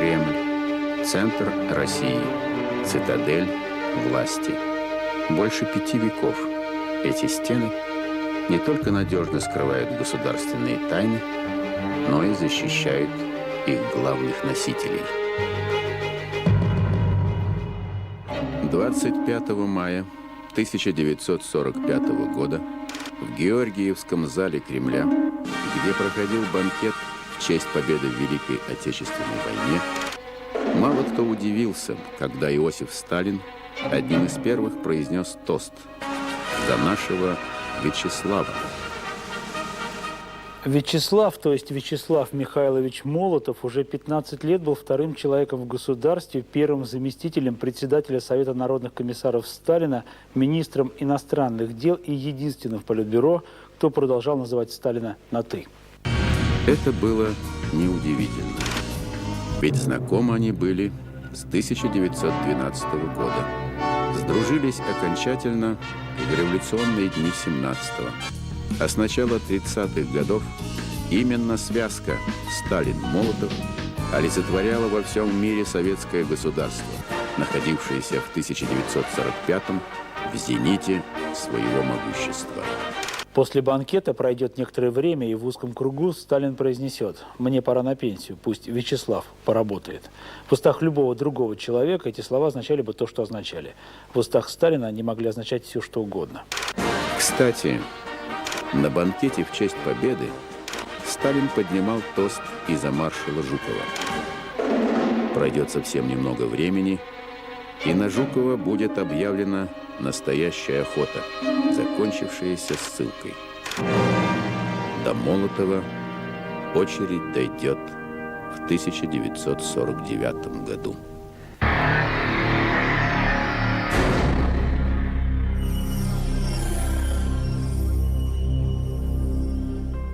Кремль, центр России, цитадель власти. Больше 5 веков эти стены не только надежно скрывают государственные тайны, но и защищают их главных носителей. 25 мая 1945 года в Георгиевском зале Кремля, где проходил банкет в честь победы в Великой Отечественной войне, мало кто удивился, когда Иосиф Сталин одним из первых произнес тост «За нашего Вячеслава». Вячеслав, то есть Вячеслав Михайлович Молотов, уже 15 лет был вторым человеком в государстве, первым заместителем председателя Совета народных комиссаров Сталина, министром иностранных дел и единственным в Политбюро, кто продолжал называть Сталина на «ты». Это было неудивительно, ведь знакомы они были с 1912 года. Сдружились окончательно в революционные дни 17-го. А с начала 30-х годов именно связка Сталин-Молотов олицетворяла во всем мире советское государство, находившееся в 1945-м в зените своего могущества. После банкета пройдет некоторое время, и в узком кругу Сталин произнесет: «Мне пора на пенсию, пусть Вячеслав поработает». В устах любого другого человека эти слова означали бы то, что означали. В устах Сталина они могли означать все, что угодно. Кстати, на банкете в честь победы Сталин поднимал тост и за маршала Жукова. Пройдет совсем немного времени, и на Жукова будет объявлена настоящая охота, закончившаяся ссылкой. До Молотова очередь дойдет в 1949 году.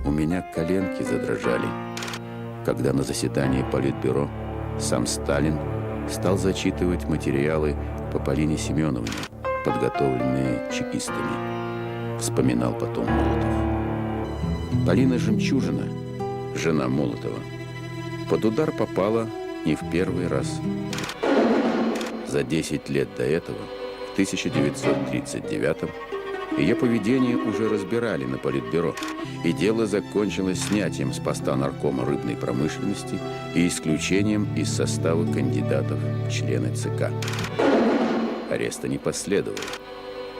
У меня коленки задрожали, когда на заседании Политбюро сам Сталин стал зачитывать материалы по Полине Семеновне, подготовленные чекистами. Вспоминал потом Молотов. Полина Жемчужина, жена Молотова, под удар попала не в первый раз. За 10 лет до этого, в 1939-м, ее поведение уже разбирали на Политбюро, и дело закончилось снятием с поста наркома рыбной промышленности и исключением из состава кандидатов в члены ЦК. Ареста не последовало.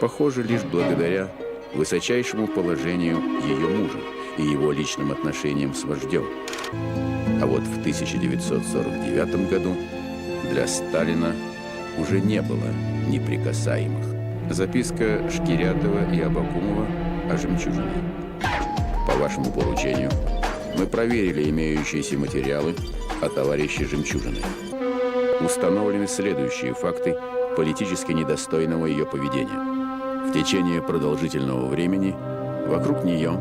Похоже, лишь благодаря высочайшему положению ее мужа и его личным отношениям с вождем. А вот в 1949 году для Сталина уже не было неприкасаемых. Записка Шкирятова и Абакумова о Жемчужине. По вашему поручению мы проверили имеющиеся материалы о товарище Жемчужиной. Установлены следующие факты политически недостойного ее поведения. В течение продолжительного времени вокруг нее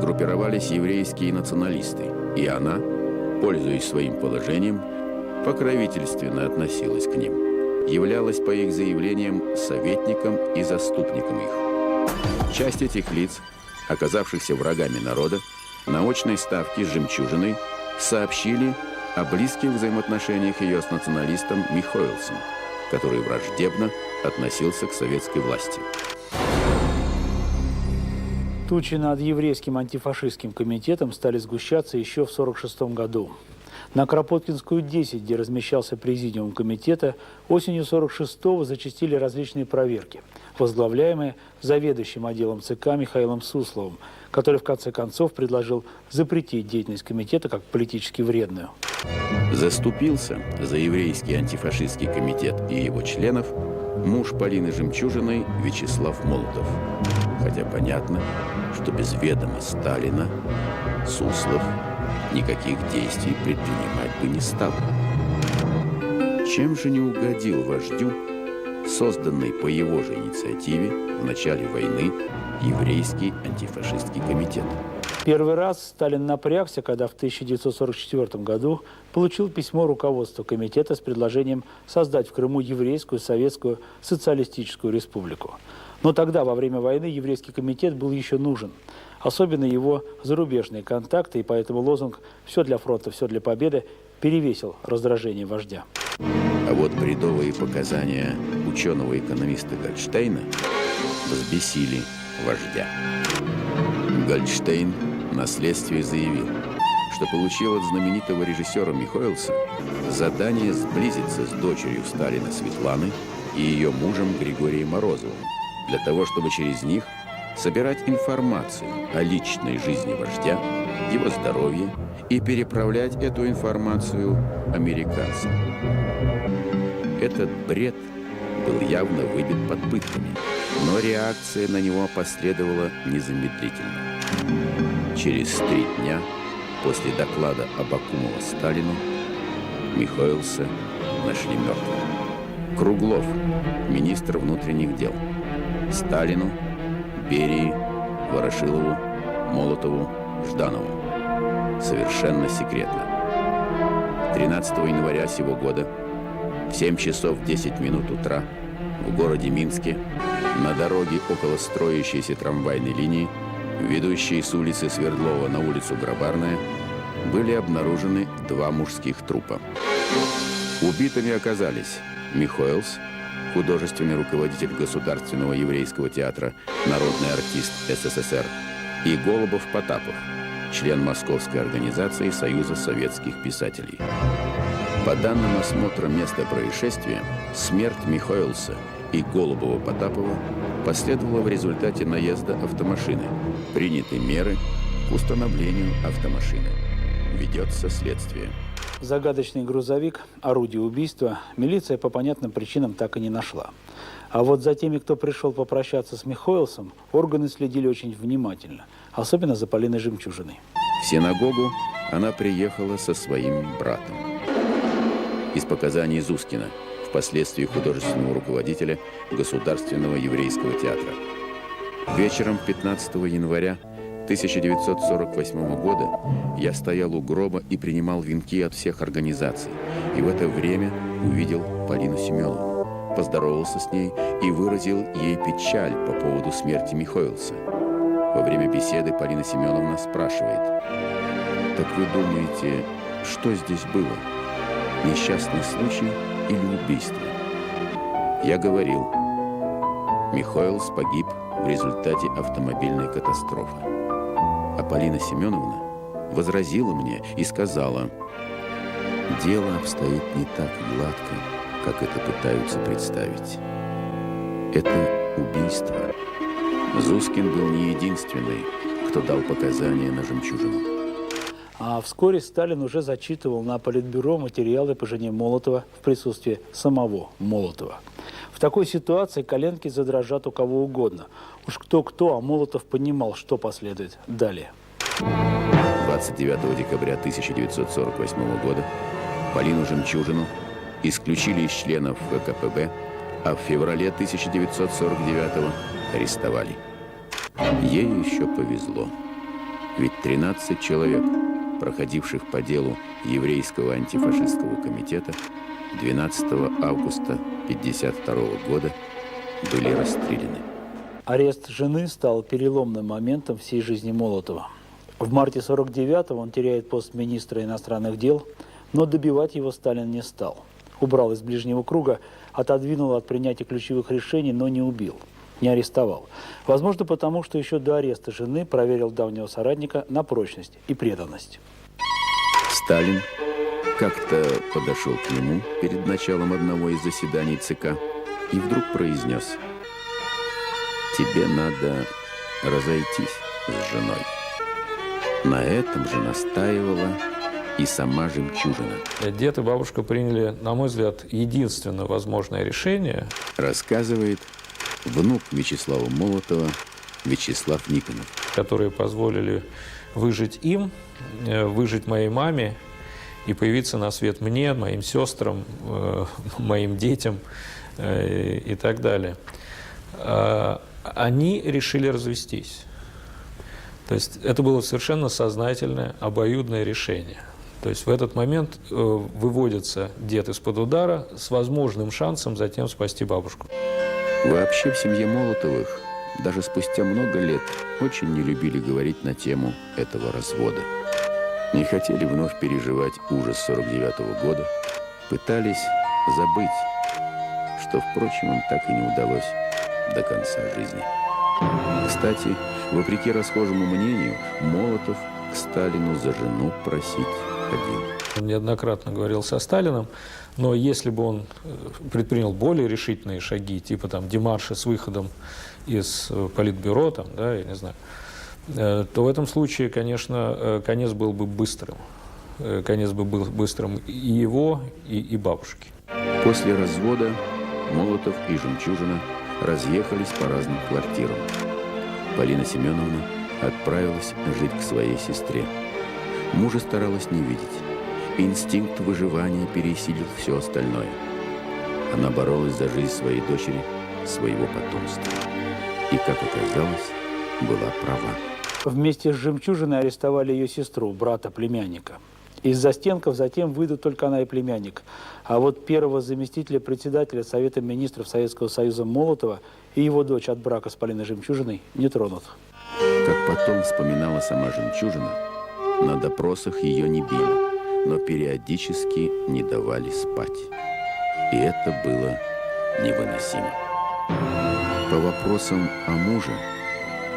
группировались еврейские националисты, и она, пользуясь своим положением, покровительственно относилась к ним. Являлась, по их заявлениям, советником и заступником их. Часть этих лиц, оказавшихся врагами народа, на очной ставке с Жемчужиной сообщили о близких взаимоотношениях ее с националистом Михоэлсом, который враждебно относился к советской власти. Тучи над еврейским антифашистским комитетом стали сгущаться еще в 1946 году. На Кропоткинскую, 10, где размещался президиум комитета, осенью 1946-го зачастили различные проверки, возглавляемые заведующим отделом ЦК Михаилом Сусловым, который в конце концов предложил запретить деятельность комитета как политически вредную. Заступился за еврейский антифашистский комитет и его членов муж Полины Жемчужиной Вячеслав Молотов. Хотя понятно, что без ведома Сталина Суслов никаких действий предпринимать бы не стал. Чем же не угодил вождю, созданный по его же инициативе в начале войны еврейский антифашистский комитет? Первый раз Сталин напрягся, когда в 1944 году получил письмо руководства комитета с предложением создать в Крыму еврейскую советскую социалистическую республику. Но тогда, во время войны, еврейский комитет был еще нужен. Особенно его зарубежные контакты, и поэтому лозунг «все для фронта, все для победы» перевесил раздражение вождя. А вот бредовые показания ученого-экономиста Гольдштейна взбесили вождя. Гольдштейн на следствии заявил, что получил от знаменитого режиссера Михоэлса задание сблизиться с дочерью Сталина Светланой и ее мужем Григорием Морозовым, для того, чтобы через них собирать информацию о личной жизни вождя, его здоровье и переправлять эту информацию американцам. Этот бред был явно выбит под пытками, но реакция на него последовала незамедлительно. Через 3 дня после доклада Абакумова Сталину Михоэлса нашли мертвым. Круглов, министр внутренних дел, Сталину, Берии, Ворошилову, Молотову, Жданову. Совершенно секретно. 13 января сего года в 7 часов 10 минут утра в городе Минске на дороге около строящейся трамвайной линии, ведущей с улицы Свердлова на улицу Грабарная, были обнаружены 2 мужских трупа. Убитыми оказались Михоэлс, художественный руководитель Государственного еврейского театра, народный артист СССР, и Голубов-Потапов, член Московской организации Союза советских писателей. По данным осмотра места происшествия, смерть Михоэлса и Голубова-Потапова последовала в результате наезда автомашины. Приняты меры к установлению автомашины. Ведется следствие. Загадочный грузовик, орудие убийства, милиция по понятным причинам так и не нашла. А вот за теми, кто пришел попрощаться с Михоэлсом, органы следили очень внимательно, особенно за Полиной Жемчужиной. В синагогу она приехала со своим братом. Из показаний Зускина, впоследствии художественного руководителя Государственного еврейского театра. Вечером 15 января 1948 года я стоял у гроба и принимал венки от всех организаций. И в это время увидел Полину Семеновну, поздоровался с ней и выразил ей печаль по поводу смерти Михоэлса. Во время беседы Полина Семеновна спрашивает: «Так вы думаете, что здесь было? Несчастный случай или убийство?» Я говорил: Михоэлс погиб в результате автомобильной катастрофы. А Полина Семеновна возразила мне и сказала: «Дело обстоит не так гладко, как это пытаются представить. Это убийство». Зускин был не единственный, кто дал показания на Жемчужину. А вскоре Сталин уже зачитывал на Политбюро материалы по жене Молотова в присутствии самого Молотова. В такой ситуации коленки задрожат у кого угодно. Уж кто-кто, а Молотов понимал, что последует далее. 29 декабря 1948 года Полину Жемчужину исключили из членов ВКПБ, а в феврале 1949 арестовали. Ей еще повезло. Ведь 13 человек, проходивших по делу еврейского антифашистского комитета, 12 августа 1952 года были расстреляны. Арест жены стал переломным моментом всей жизни Молотова. В марте 1949-го он теряет пост министра иностранных дел, но добивать его Сталин не стал. Убрал из ближнего круга, отодвинул от принятия ключевых решений, но не убил, не арестовал. Возможно, потому что еще до ареста жены проверил давнего соратника на прочность и преданность. Сталин как-то подошел к нему перед началом одного из заседаний ЦК и вдруг произнес: «Тебе надо разойтись с женой». На этом же настаивала и сама Жемчужина. Дед и бабушка приняли, на мой взгляд, единственное возможное решение. Рассказывает внук Вячеслава Молотова Вячеслав Никонов. Которые позволили выжить им, выжить моей маме и появиться на свет мне, моим сестрам, моим детям и так далее. Они решили развестись. То есть это было совершенно сознательное, обоюдное решение. То есть в этот момент выводится дед из-под удара с возможным шансом затем спасти бабушку. Вообще в семье Молотовых даже спустя много лет очень не любили говорить на тему этого развода. Не хотели вновь переживать ужас 49-го года, пытались забыть, что, впрочем, им так и не удалось до конца жизни. Кстати, вопреки расхожему мнению, Молотов к Сталину за жену просить ходил. Он неоднократно говорил со Сталином, но если бы он предпринял более решительные шаги, типа там демарша с выходом из политбюро, там, да, я не знаю, то в этом случае, конечно, конец был бы быстрым. Конец бы был быстрым и его, и бабушки. После развода Молотов и Жемчужина разъехались по разным квартирам. Полина Семеновна отправилась жить к своей сестре. Мужа старалась не видеть. Инстинкт выживания пересилил все остальное. Она боролась за жизнь своей дочери, своего потомства. И, как оказалось, была права. Вместе с Жемчужиной арестовали ее сестру, брата племянника. Из застенков затем выйдут только она и племянник. А вот первого заместителя председателя Совета министров Советского Союза Молотова и его дочь от брака с Полиной Жемчужиной не тронут. Как потом вспоминала сама Жемчужина, на допросах ее не били, но периодически не давали спать. И это было невыносимо. По вопросам о муже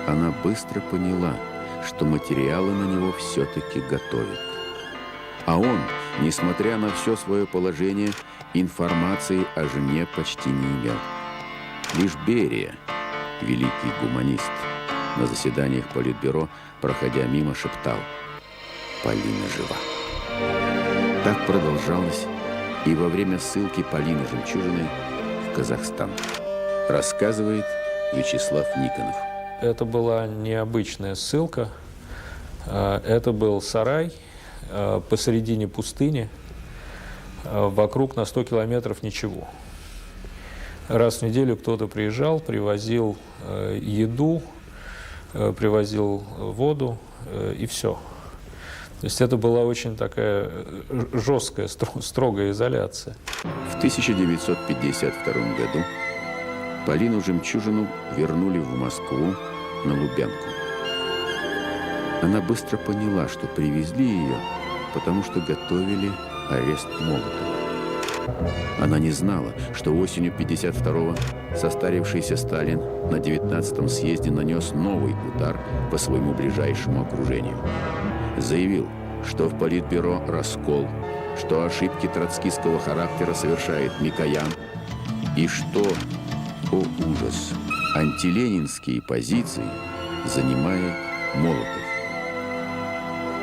она быстро поняла, что материалы на него все-таки готовят. А он, несмотря на все свое положение, информации о жене почти не имел. Лишь Берия, великий гуманист, на заседаниях Политбюро, проходя мимо, шептал: «Полина жива». Так продолжалось и во время ссылки Полины Жемчужиной в Казахстан. Рассказывает Вячеслав Никонов. Это была необычная ссылка. Это был сарай посередине пустыни. Вокруг на 100 километров ничего. Раз в неделю кто-то приезжал, привозил еду, привозил воду и все. То есть это была очень такая жесткая, строгая изоляция. В 1952 году Полину Жемчужину вернули в Москву на Лубянку. Она быстро поняла, что привезли ее, потому что готовили арест Молотова. Она не знала, что осенью 1952-го состарившийся Сталин на 19-м съезде нанес новый удар по своему ближайшему окружению. Заявил, что в Политбюро раскол, что ошибки троцкистского характера совершает Микоян, и что, о ужас, антиленинские позиции занимает Молотов.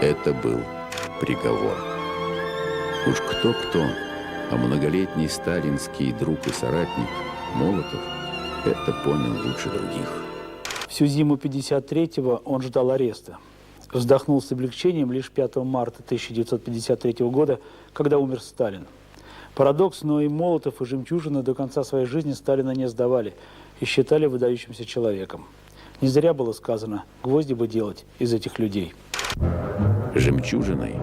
Это был приговор. Уж кто-кто, а многолетний сталинский друг и соратник Молотов это понял лучше других. Всю зиму 1953-го он ждал ареста. Вздохнул с облегчением лишь 5 марта 1953 года, когда умер Сталин. Парадокс, но и Молотов, и Жемчужина до конца своей жизни Сталина не сдавали и считали выдающимся человеком. Не зря было сказано: гвозди бы делать из этих людей. Жемчужиной,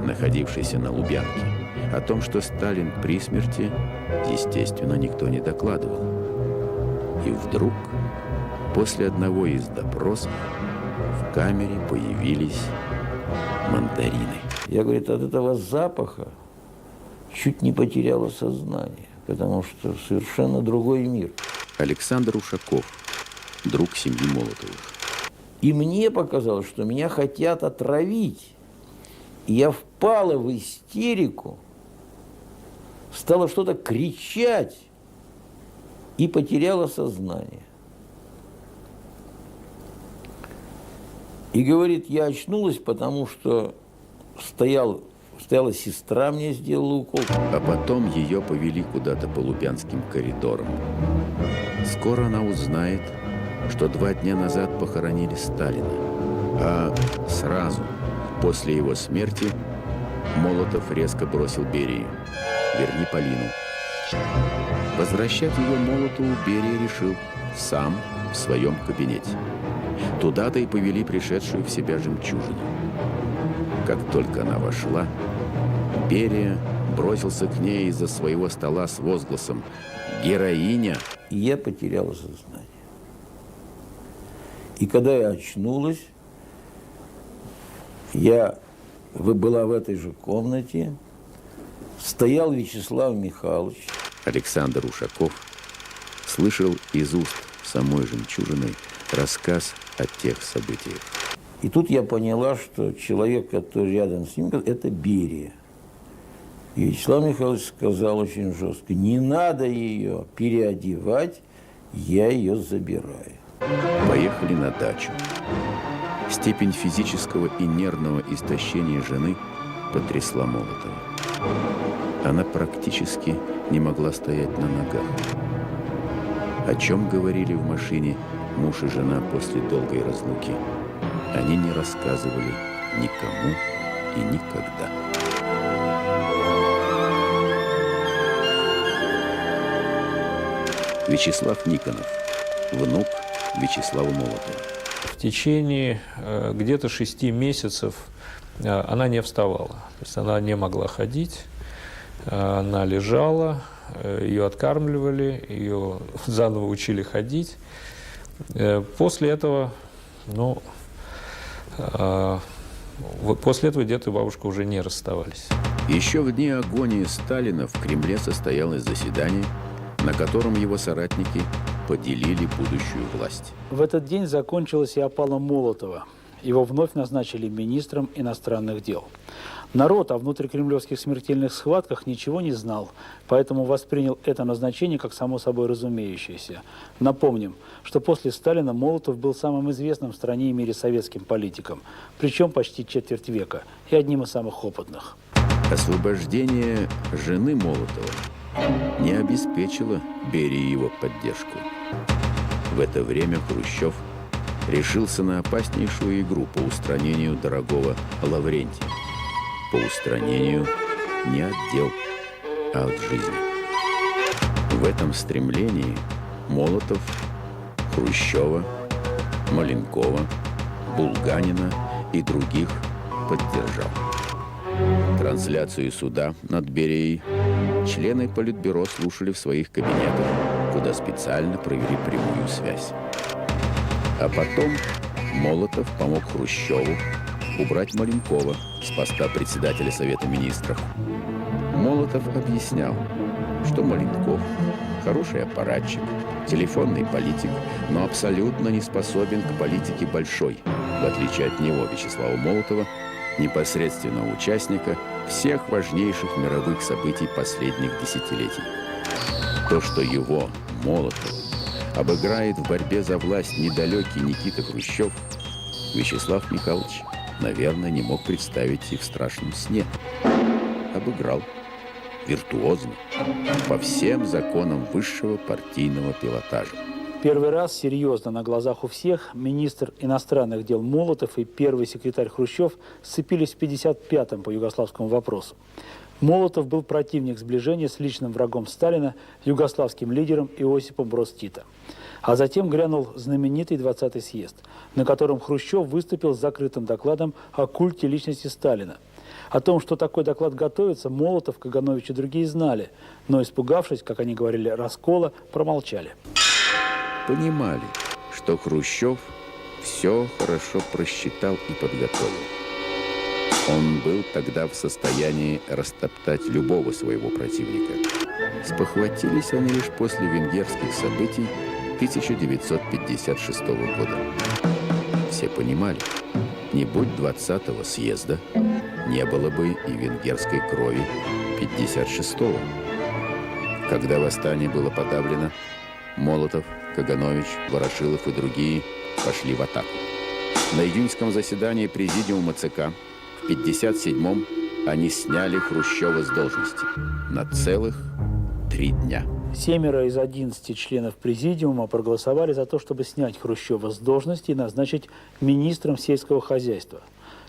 находившейся на Лубянке, о том, что Сталин при смерти, естественно, никто не докладывал. И вдруг, после одного из допросов, в камере появились мандарины. Я, говорит, от этого запаха чуть не потеряла сознание, потому что совершенно другой мир. Александр Ушаков, друг семьи Молотовых. И мне показалось, что меня хотят отравить. И я впала в истерику, стала что-то кричать и потеряла сознание. И говорит, я очнулась, потому что стояла сестра, мне сделала укол. А потом ее повели куда-то по Лубянским коридорам. Скоро она узнает, что 2 дня назад похоронили Сталина, а сразу после его смерти Молотов резко бросил Берию: «Верни Полину». Возвращать ее Молотову Берия решил сам в своем кабинете. Туда-то и повели пришедшую в себя Жемчужину. Как только она вошла, Берия бросился к ней из-за своего стола с возгласом «Героиня!». И я потеряла сознание. И когда я очнулась, я была в этой же комнате, стоял Вячеслав Михайлович. Александр Ушаков слышал из уст самой жемчужины рассказ о тех событиях. И тут я поняла, что человек, который рядом с ним, это Берия. И Вячеслав Михайлович сказал очень жестко: не надо ее переодевать, я ее забираю. Поехали на дачу. Степень физического и нервного истощения жены потрясла Молотова. Она практически не могла стоять на ногах. О чем говорили в машине муж и жена после долгой разлуки, они не рассказывали никому и никогда. Вячеслав Никонов, внук Вячеслава Молотова. В течение где-то 6 месяцев она не вставала. То есть она не могла ходить, она лежала, ее откармливали, ее заново учили ходить. После этого, после этого дед и бабушка уже не расставались. Еще в дни агонии Сталина в Кремле состоялось заседание, на котором его соратники поделили будущую власть. В этот день закончилась и опала Молотова. Его вновь назначили министром иностранных дел. Народ о внутрикремлевских смертельных схватках ничего не знал, поэтому воспринял это назначение как само собой разумеющееся. Напомним, что после Сталина Молотов был самым известным в стране и мире советским политиком, причем почти четверть века, и одним из самых опытных. Освобождение жены Молотова не обеспечило Берии его поддержку. В это время Хрущев решился на опаснейшую игру по устранению дорогого Лаврентия. По устранению не от дел, а от жизни. В этом стремлении Молотов, Хрущева, Маленкова, Булганина и других поддержал. Трансляцию суда над Берией члены Политбюро слушали в своих кабинетах, куда специально провели прямую связь. А потом Молотов помог Хрущеву убрать Маленкова с поста председателя Совета Министров. Молотов объяснял, что Маленков – хороший аппаратчик, телефонный политик, но абсолютно не способен к политике большой, в отличие от него, Вячеслава Молотова, непосредственного участника всех важнейших мировых событий последних десятилетий. То, что его, Молотова, обыграет в борьбе за власть недалекий Никита Хрущев, Вячеслав Михайлович, наверное, не мог представить и в страшном сне. Обыграл. Виртуозно. По всем законам высшего партийного пилотажа. Первый раз серьезно на глазах у всех министр иностранных дел Молотов и первый секретарь Хрущев сцепились в 1955-м по югославскому вопросу. Молотов был противник сближения с личным врагом Сталина, югославским лидером Иосипом Броз Тито. А затем глянул знаменитый 20-й съезд, на котором Хрущев выступил с закрытым докладом о культе личности Сталина. О том, что такой доклад готовится, Молотов, Каганович и другие знали, но, испугавшись, как они говорили, раскола, промолчали. Понимали, что Хрущев все хорошо просчитал и подготовил. Он был тогда в состоянии растоптать любого своего противника. Спохватились они лишь после венгерских событий 1956 года. Все понимали, не будь 20-го съезда, не было бы и венгерской крови 56-го. Когда восстание было подавлено, Молотов, Каганович, Ворошилов и другие пошли в атаку. На июньском заседании президиума ЦК в 57-м они сняли Хрущева с должности на целых 3 дня. 7 из 11 членов президиума проголосовали за то, чтобы снять Хрущева с должности и назначить министром сельского хозяйства.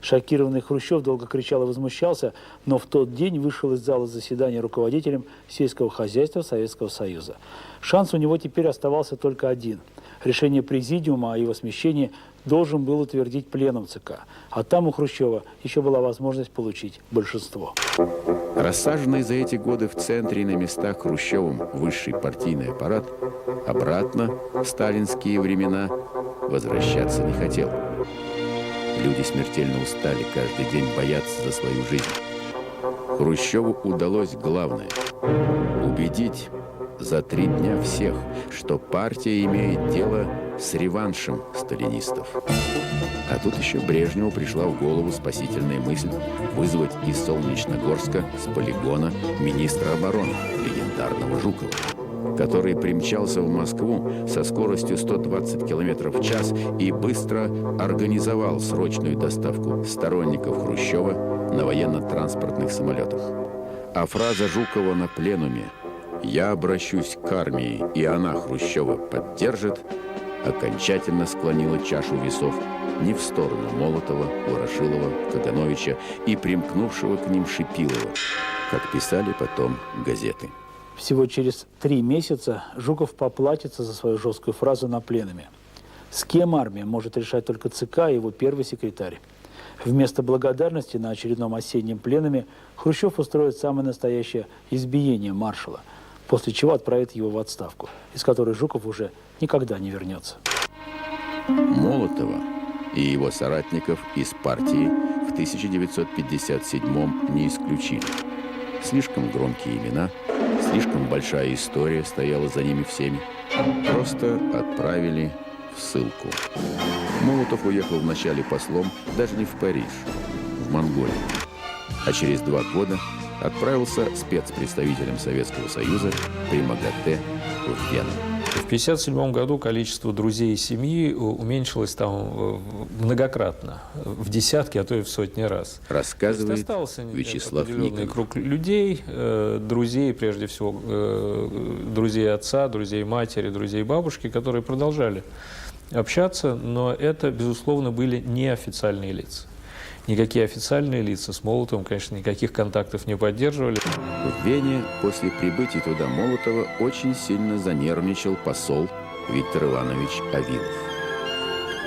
Шокированный Хрущев долго кричал и возмущался, но в тот день вышел из зала заседания руководителем сельского хозяйства Советского Союза. Шанс у него теперь оставался только один. Решение президиума о его смещении должен был утвердить пленум ЦК, а там у Хрущева еще была возможность получить большинство. Рассаженный за эти годы в центре и на местах Хрущевым высший партийный аппарат обратно в сталинские времена возвращаться не хотел. Люди смертельно устали каждый день бояться за свою жизнь. Хрущеву удалось главное – убедить за 3 дня всех, что партия имеет дело с реваншем сталинистов. А тут еще Брежневу пришла в голову спасительная мысль вызвать из Солнечногорска с полигона министра обороны, легендарного Жукова, который примчался в Москву со скоростью 120 км в час и быстро организовал срочную доставку сторонников Хрущева на военно-транспортных самолетах. А фраза Жукова на пленуме «Я обращусь к армии, и она Хрущева поддержит» окончательно склонила чашу весов не в сторону Молотова, Ворошилова, Кагановича и примкнувшего к ним Шипилова, как писали потом газеты. Всего через 3 месяца Жуков поплатится за свою жесткую фразу на пленуме. С кем армия может решать только ЦК и его первый секретарь. Вместо благодарности на очередном осеннем пленуме Хрущев устроит самое настоящее избиение маршала, после чего отправит его в отставку, из которой Жуков уже никогда не вернется. Молотова и его соратников из партии в 1957-м не исключили. Слишком громкие имена, слишком большая история стояла за ними всеми. Просто отправили в ссылку. Молотов уехал вначале послом даже не в Париж, в Монголию. А через 2 года отправился спецпредставителем Советского Союза при МАГАТЭ в Вену. В 1957 году количество друзей и семьи уменьшилось там многократно, в десятки, а то и в сотни раз. Рассказывает остался Вячеслав определенный Никонов. круг людей, друзей, прежде всего, друзей отца, друзей матери, друзей бабушки, которые продолжали общаться, но это, безусловно, были неофициальные лица. Никакие официальные лица с Молотовым, конечно, никаких контактов не поддерживали. В Вене после прибытия туда Молотова очень сильно занервничал посол Виктор Иванович Авилов.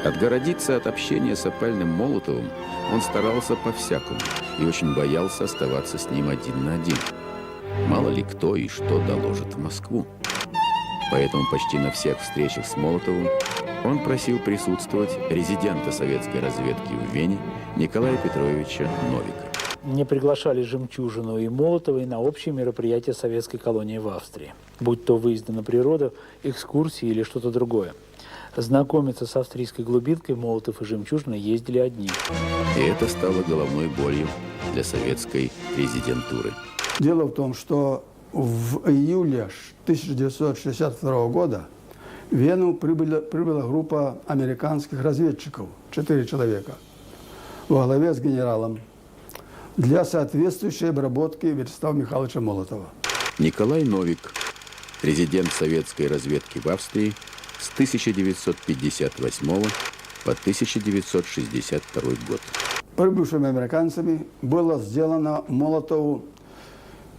Отгородиться от общения с опальным Молотовым он старался по-всякому и очень боялся оставаться с ним 1 на 1. Мало ли кто и что доложит в Москву. Поэтому почти на всех встречах с Молотовым он просил присутствовать резидента советской разведки в Вене Николая Петровича Новика. Не приглашали Жемчужину и Молотова на общие мероприятия советской колонии в Австрии, будь то выезды на природу, экскурсии или что-то другое. Знакомиться с австрийской глубинкой Молотов и Жемчужина ездили одни. И это стало головной болью для советской резидентуры. Дело в том, что в июле 1962 года в Вену прибыла группа американских разведчиков, 4 человека, во главе с генералом, для соответствующей обработки Вячеслава Михайловича Молотова. Николай Новик, резидент советской разведки в Австрии с 1958 по 1962 год. Прибывшими американцами было сделано Молотову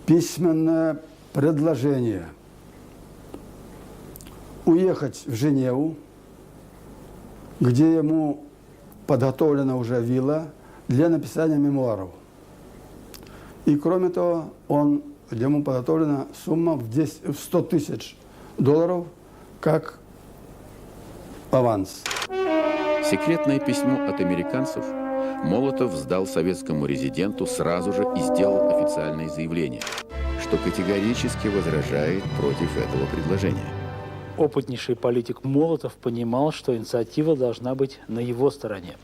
письменное предложение уехать в Женеву, где ему подготовлена уже вилла для написания мемуаров. И кроме того, ему подготовлена сумма в 100 тысяч долларов как аванс. Секретное письмо от американцев Молотов сдал советскому резиденту сразу же и сделал официальное заявление, что категорически возражает против этого предложения. Опытнейший политик Молотов понимал, что инициатива должна быть на его стороне.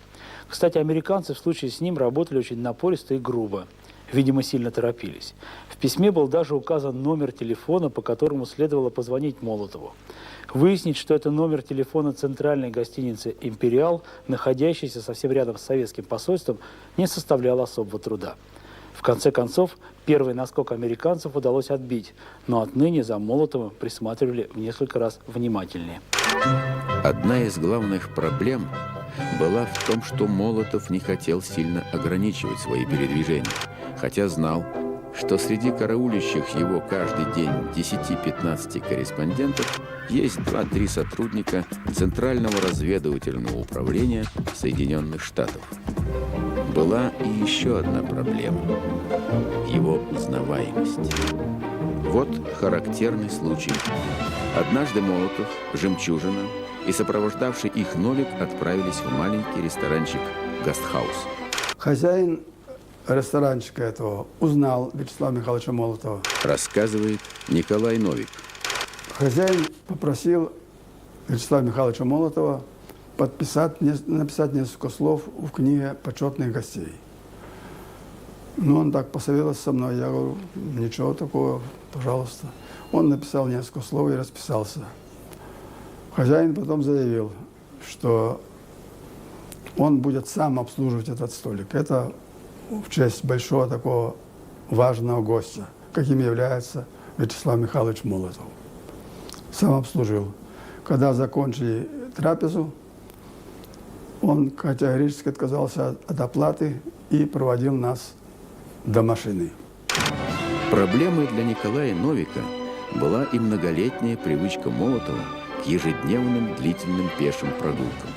Кстати, американцы в случае с ним работали очень напористо и грубо. Видимо, сильно торопились. В письме был даже указан номер телефона, по которому следовало позвонить Молотову. Выяснить, что это номер телефона центральной гостиницы «Империал», находящейся совсем рядом с советским посольством, не составляло особого труда. В конце концов, первый наскок американцев удалось отбить, но отныне за Молотовым присматривали в несколько раз внимательнее. Одна из главных проблем была в том, что Молотов не хотел сильно ограничивать свои передвижения, хотя знал, что среди караулящих его каждый день 10-15 корреспондентов есть 2-3 сотрудника Центрального разведывательного управления Соединенных Штатов. Была и еще одна проблема – его узнаваемость. Вот характерный случай. Однажды Молотов, Жемчужина и сопровождавший их Новик отправились в маленький ресторанчик «Гастхаус». Хозяин ресторанчика этого узнал Вячеслава Михайловича Молотова. Рассказывает Николай Новик. Хозяин попросил Вячеслава Михайловича Молотова написать несколько слов в книге «Почетных гостей». Ну, он так посоветовался со мной, я говорю, ничего такого, пожалуйста. Он написал несколько слов и расписался. Хозяин потом заявил, что он будет сам обслуживать этот столик. Это в честь большого такого важного гостя, каким является Вячеслав Михайлович Молотов. Сам обслужил. Когда закончили трапезу, он категорически отказался от оплаты и проводил нас до машины. Проблемой для Николая Новика была и многолетняя привычка Молотова к ежедневным длительным пешим прогулкам.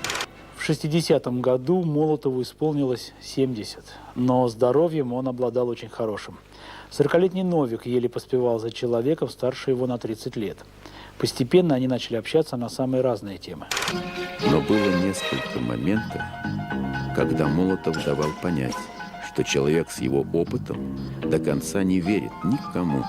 В 60-м году Молотову исполнилось 70, но здоровьем он обладал очень хорошим. 40-летний Новик еле поспевал за человеком старше его на 30 лет. Постепенно они начали общаться на самые разные темы. Но было несколько моментов, когда Молотов давал понять, что человек с его опытом до конца не верит никому,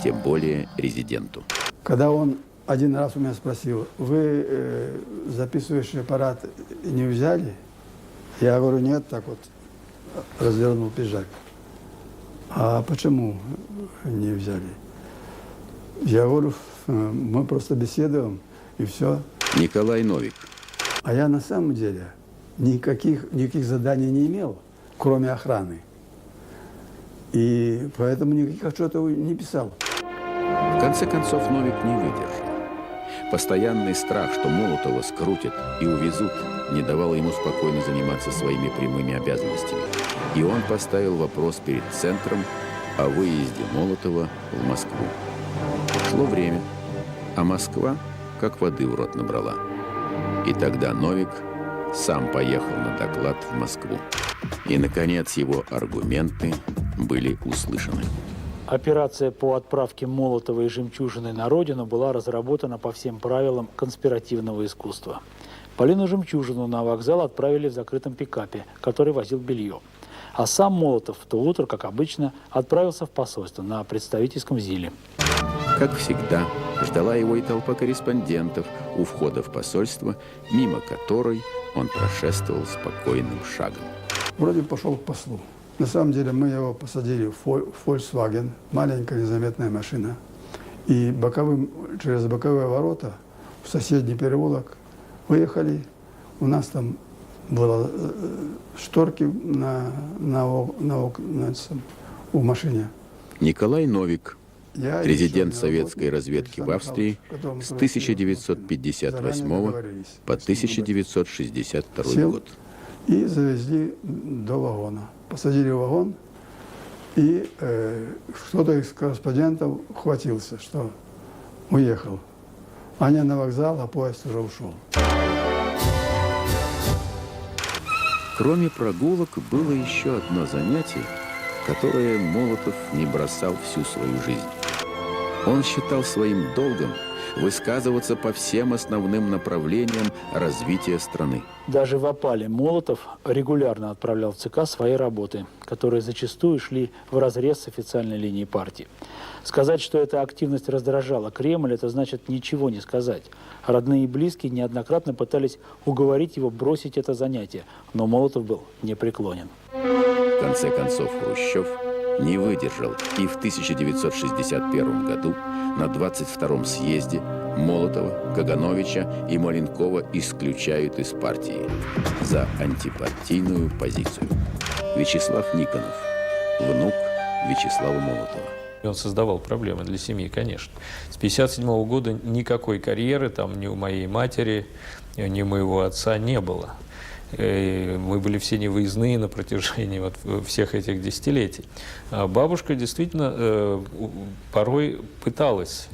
тем более резиденту. Когда он один раз у меня спросил, вы записывающий аппарат не взяли? Я говорю, нет, так вот развернул пиджак. А почему не взяли? Я говорю, мы просто беседуем, и все. Николай Новик. А я на самом деле никаких заданий не имел, кроме охраны. И поэтому никаких отчетов не писал. В конце концов, Новик не выдержал. Постоянный страх, что Молотова скрутят и увезут, не давал ему спокойно заниматься своими прямыми обязанностями. И он поставил вопрос перед Центром о выезде Молотова в Москву. Шло время, а Москва как воды в рот набрала. И тогда Новик сам поехал на доклад в Москву. И, наконец, его аргументы были услышаны. Операция по отправке Молотова и Жемчужины на родину была разработана по всем правилам конспиративного искусства. Полину Жемчужину на вокзал отправили в закрытом пикапе, который возил белье. А сам Молотов в то утро, как обычно, отправился в посольство на представительском ЗИЛе. Как всегда, ждала его и толпа корреспондентов у входа в посольство, мимо которой он прошествовал спокойным шагом. Вроде пошел к послу. На самом деле мы его посадили в Volkswagen, маленькая незаметная машина. И через боковые ворота в соседний переулок выехали. У нас там было шторки у машине. Николай Новик, резидент советской разведки в Австрии с 1958 по 1962 год. И завезли до вагона. Посадили в вагон, и кто-то из корреспондентов хватился, что уехал. Они на вокзал, а поезд уже ушел. Кроме прогулок, было еще одно занятие, которое Молотов не бросал всю свою жизнь. Он считал своим долгом высказываться по всем основным направлениям развития страны. Даже в опале Молотов регулярно отправлял в ЦК свои работы, которые зачастую шли вразрез с официальной линией партии. Сказать, что эта активность раздражала Кремль, это значит ничего не сказать. Родные и близкие неоднократно пытались уговорить его бросить это занятие, но Молотов был непреклонен. В конце концов, Хрущев не выдержал, и в 1961 году на 22-м съезде Молотова, Кагановича и Маленкова исключают из партии за антипартийную позицию. Вячеслав Никонов, внук Вячеслава Молотова. Он создавал проблемы для семьи, конечно. С 1957 года никакой карьеры там ни у моей матери, ни у моего отца не было. Мы были все невыездные на протяжении вот всех этих десятилетий. А бабушка действительно порой пыталась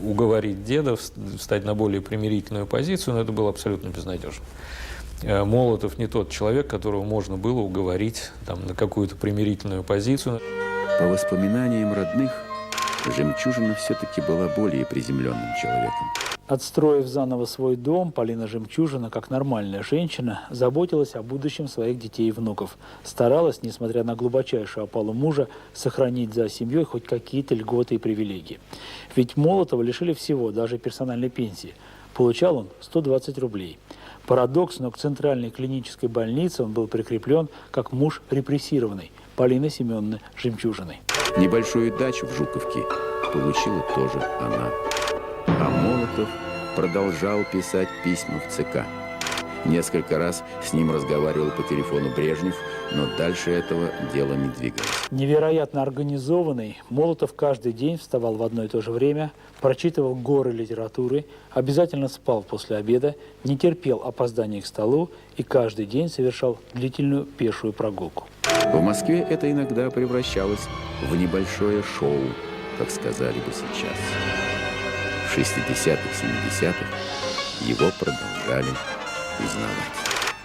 уговорить деда встать на более примирительную позицию, но это было абсолютно безнадежно. Молотов не тот человек, которого можно было уговорить там, на какую-то примирительную позицию. По воспоминаниям родных, Жемчужина все-таки была более приземленным человеком. Отстроив заново свой дом, Полина Жемчужина, как нормальная женщина, заботилась о будущем своих детей и внуков. Старалась, несмотря на глубочайшую опалу мужа, сохранить за семьей хоть какие-то льготы и привилегии. Ведь Молотова лишили всего, даже персональной пенсии. Получал он 120 рублей. Парадокс, но к центральной клинической больнице он был прикреплен как муж репрессированной Полины Семеновны Жемчужиной. Небольшую дачу в Жуковке получила тоже она. А Молотов продолжал писать письма в ЦК. Несколько раз с ним разговаривал по телефону Брежнев, но дальше этого дело не двигалось. Невероятно организованный, Молотов каждый день вставал в одно и то же время, прочитывал горы литературы, обязательно спал после обеда, не терпел опозданий к столу и каждый день совершал длительную пешую прогулку. В Москве это иногда превращалось в небольшое шоу, как сказали бы сейчас. В 60-х, 70-х его продолжали узнавать.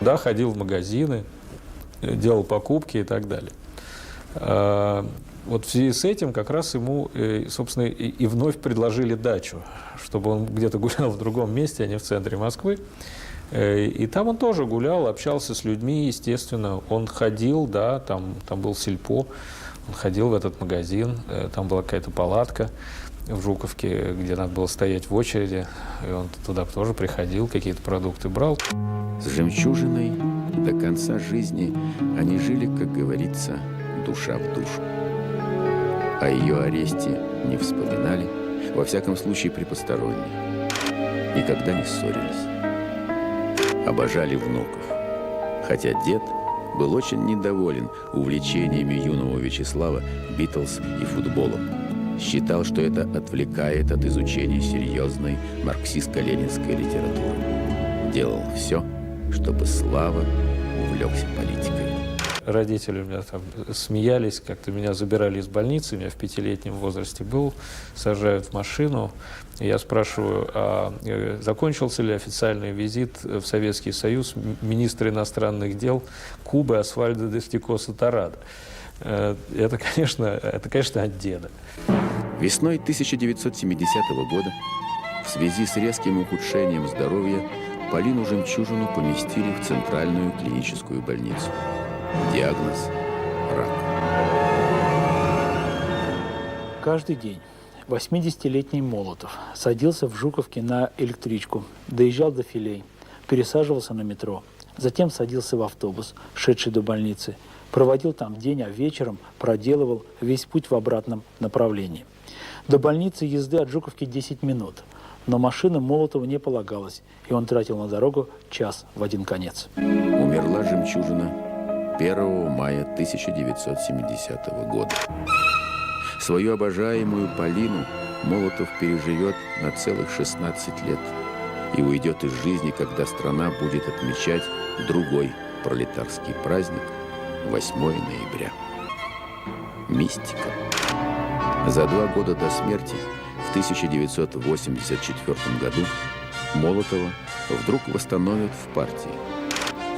Да, ходил в магазины, делал покупки и так далее. Вот в связи с этим как раз ему, собственно, и вновь предложили дачу, чтобы он где-то гулял в другом месте, а не в центре Москвы. И там он тоже гулял, общался с людьми, естественно. Он ходил, да, там был сельпо, он ходил в этот магазин, там была какая-то палатка в Жуковке, где надо было стоять в очереди, и он туда тоже приходил, какие-то продукты брал. С Жемчужиной до конца жизни они жили, как говорится, душа в душу. О ее аресте не вспоминали, во всяком случае при посторонних. Никогда не ссорились. Обожали внуков. Хотя дед был очень недоволен увлечениями юного Вячеслава Битлз и футболом. Считал, что это отвлекает от изучения серьезной марксистско-ленинской литературы. Делал все, чтобы Слава увлекся политикой. Родители у меня там смеялись, как-то меня забирали из больницы, я в 5-летнем возрасте был, сажают в машину, и я спрашиваю, а закончился ли официальный визит в Советский Союз министра иностранных дел Кубы Освальдо де Стикоса Тарада. Это, конечно, от деда. Весной 1970 года в связи с резким ухудшением здоровья Полину Жемчужину поместили в Центральную клиническую больницу. Диагноз – рак. Каждый день 80-летний Молотов садился в Жуковке на электричку, доезжал до Филей, пересаживался на метро, затем садился в автобус, шедший до больницы, проводил там день, а вечером проделывал весь путь в обратном направлении. До больницы езды от Жуковки 10 минут, но машина Молотову не полагалась, и он тратил на дорогу час в один конец. Умерла Жемчужина 1 мая 1970 года. Свою обожаемую Полину Молотов переживет на целых 16 лет и уйдет из жизни, когда страна будет отмечать другой пролетарский праздник 8 ноября. Мистика. За 2 года до смерти, в 1984 году, Молотова вдруг восстановят в партии.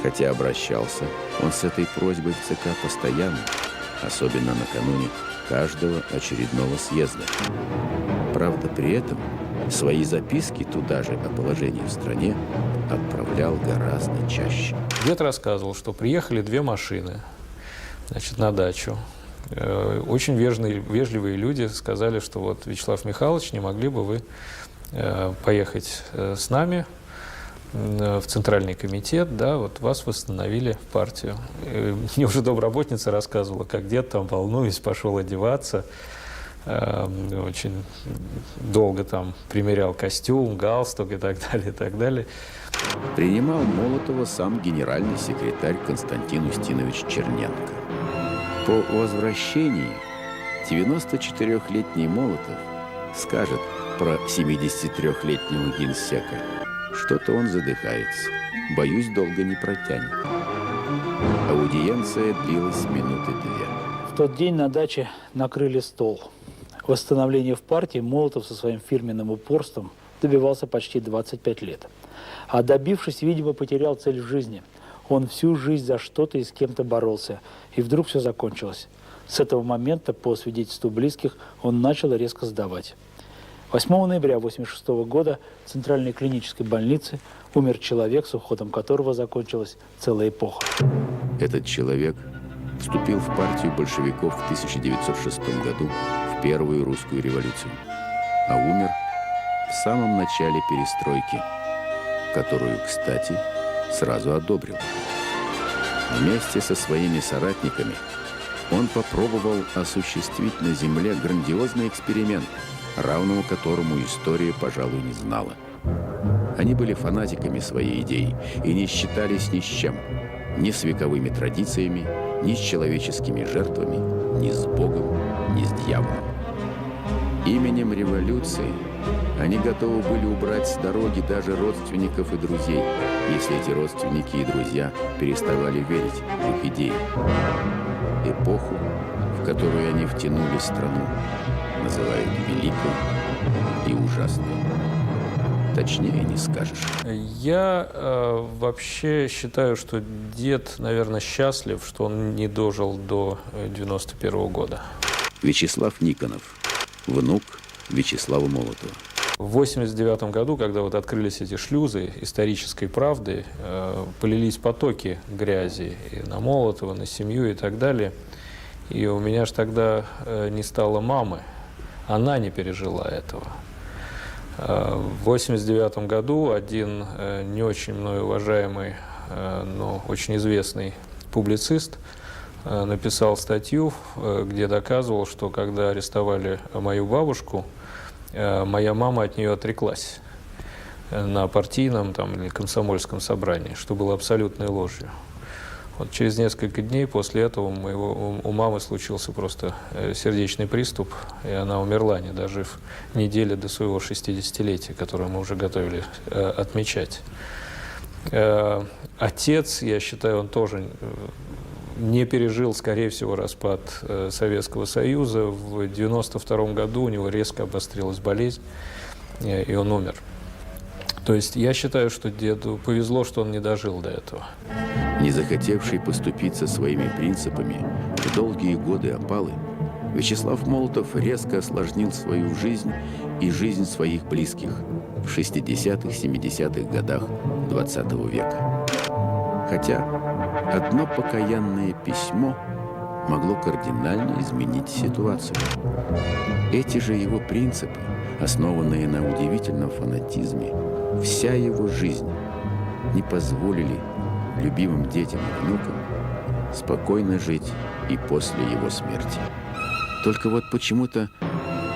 Хотя обращался он с этой просьбой в ЦК постоянно, особенно накануне каждого очередного съезда. Правда, при этом свои записки туда же о положении в стране отправлял гораздо чаще. Дед рассказывал, что приехали 2 машины, значит, на дачу. Очень вежливые люди сказали, что вот, Вячеслав Михайлович, не могли бы вы поехать с нами в Центральный комитет, да, вот вас восстановили в партию. И мне уже домработница рассказывала, как дед там, волнуясь, пошел одеваться, очень долго там примерял костюм, галстук и так далее, и так далее. Принимал Молотова сам генеральный секретарь Константин Устинович Черненко. По возвращении 94-летний Молотов скажет про 73-летнего генсека, Что-то он задыхается. Боюсь, долго не протянет. Аудиенция длилась минуты 2. В тот день на даче накрыли стол. Восстановление в партии Молотов со своим фирменным упорством добивался почти 25 лет. А добившись, видимо, потерял цель в жизни. Он всю жизнь за что-то и с кем-то боролся. И вдруг все закончилось. С этого момента, по свидетельству близких, он начал резко сдавать. 8 ноября 1986 года в Центральной клинической больнице умер человек, с уходом которого закончилась целая эпоха. Этот человек вступил в партию большевиков в 1906 году, в первую русскую революцию, а умер в самом начале перестройки, которую, кстати, сразу одобрил. Вместе со своими соратниками он попробовал осуществить на земле грандиозный эксперимент, равного которому история, пожалуй, не знала. Они были фанатиками своей идеи и не считались ни с чем, ни с вековыми традициями, ни с человеческими жертвами, ни с Богом, ни с дьяволом. Именем революции они готовы были убрать с дороги даже родственников и друзей, если эти родственники и друзья переставали верить в их идеи. Эпоху, в которую они втянули страну, называют великой и ужасной. Точнее не скажешь. Я вообще считаю, что дед, наверное, счастлив, что он не дожил до 91 года. Вячеслав Никонов, внук Вячеслава Молотова. В 1989 году, когда вот открылись эти шлюзы исторической правды, полились потоки грязи и на Молотова, на семью и так далее. И у меня же тогда не стало мамы. Она не пережила этого. В 1989 году один не очень мной уважаемый, но очень известный публицист написал статью, где доказывал, что когда арестовали мою бабушку, моя мама от нее отреклась на партийном там, или комсомольском собрании, что было абсолютной ложью. Вот через несколько дней после этого у мамы случился просто сердечный приступ, и она умерла, не дожив недели до своего 60-летия, которое мы уже готовили отмечать. Отец, я считаю, он тоже не пережил, скорее всего, распад Советского Союза. В 1992 году у него резко обострилась болезнь, и он умер. То есть я считаю, что деду повезло, что он не дожил до этого. Не захотевший поступиться своими принципами в долгие годы опалы, Вячеслав Молотов резко осложнил свою жизнь и жизнь своих близких в 60-х, 70-х годах XX века. Хотя одно покаянное письмо могло кардинально изменить ситуацию. Эти же его принципы, основанные на удивительном фанатизме, вся его жизнь не позволили любимым детям и внукам спокойно жить и после его смерти. Только вот почему-то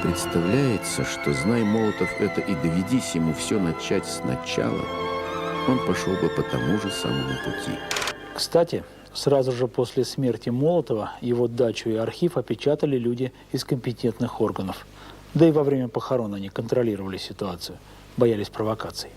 представляется, что, зная Молотов это и доведись ему все начать сначала, он пошел бы по тому же самому пути. Кстати, сразу же после смерти Молотова его дачу и архив опечатали люди из компетентных органов. Да и во время похорон они контролировали ситуацию, боялись провокаций.